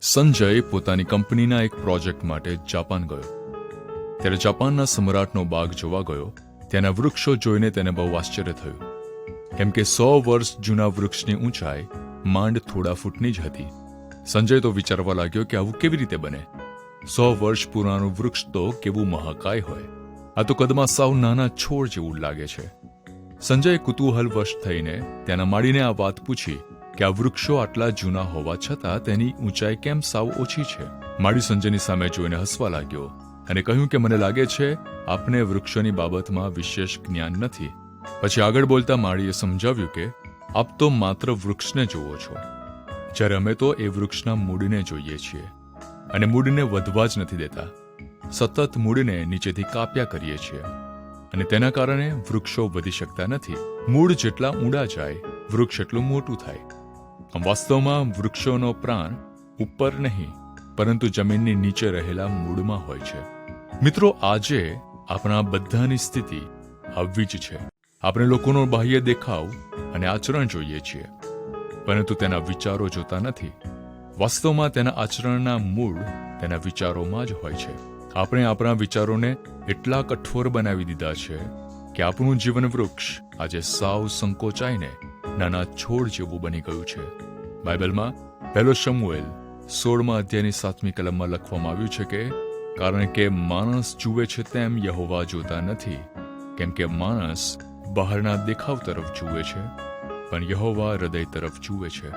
સંજય પોતાની કંપનીના એક પ્રોજેક્ટ માટે જાપાન ગયો. ત્યારે જાપાનના સમ્રાટનો બાગ જોવા ગયો. ત્યાંના વૃક્ષો જોઈને તેને બહુ આશ્ચર્ય થયું, કેમ કે 100 વર્ષ જૂના વૃક્ષની ઊંચાઈ માંડ થોડા ફૂટની જ હતી. સંજય તો વિચારવા લાગ્યો કે આવું કેવી રીતે બને? 100 વર્ષ પુરાનું વૃક્ષ તો કેવું મહાકાય હોય, આ તો કદમાં સાવ નાના છોડ જેવું લાગે છે. સંજયે કુતૂહલવશ થઈને તેના માળીને આ વાત પૂછી કે આ વૃક્ષો આટલા જૂના હોવા છતાં તેની ઊંચાઈ કેમ સાવ ઓછી છે? માળી સંજયની સામે જોઈને હસવા લાગ્યો અને કહ્યું કે મને લાગે છે આપને વૃક્ષોની બાબતમાં વિશેષ જ્ઞાન નથી. પછી આગળ બોલતા માળીએ સમજાવ્યું કે આપ તો માત્ર વૃક્ષને જુઓ છો, જ્યારે અમે તો એ વૃક્ષના મૂળને જોઈએ છીએ અને મૂળને વધવા જ નથી દેતા. સતત મૂળને નીચેથી કાપ્યા કરીએ છીએ અને તેના કારણે વૃક્ષો વધી શકતા નથી. મૂળ જેટલા ઊંડા જાય વૃક્ષ એટલું મોટું થાય. વાસ્તવમાં વૃક્ષોનો પ્રાણ ઉપર નહીં પરંતુ જમીનની નીચે રહેલા મૂળમાં હોય છે. મિત્રો, આજે આપણા બધાની સ્થિતિ આવી જ છે. આપણે લોકોનો બાહ્ય દેખાવ અને આચરણ જોઈએ છીએ, પરંતુ તેના વિચારો જોતા નથી. વાસ્તવમાં તેના આચરણના મૂળ તેના વિચારોમાં જ હોય છે. આપણે આપણા વિચારોને એટલા કઠોર બનાવી દીધા છે કે આપણું જીવન વૃક્ષ આજે સાવ સંકોચાઈને નાના છોડ જેવું બની ગયું છે. બાઇબલમાં પહેલો શમુએલ 16મા અધ્યાયની 7મી કલમમાં લખવામાં આવ્યું છે કે કારણ કે માણસ જુએ છે તેમ યહોવા જોતા નથી, કેમ કે માણસ બહારના દેખાવ તરફ જુએ છે પણ યહોવા હૃદય તરફ જુએ છે.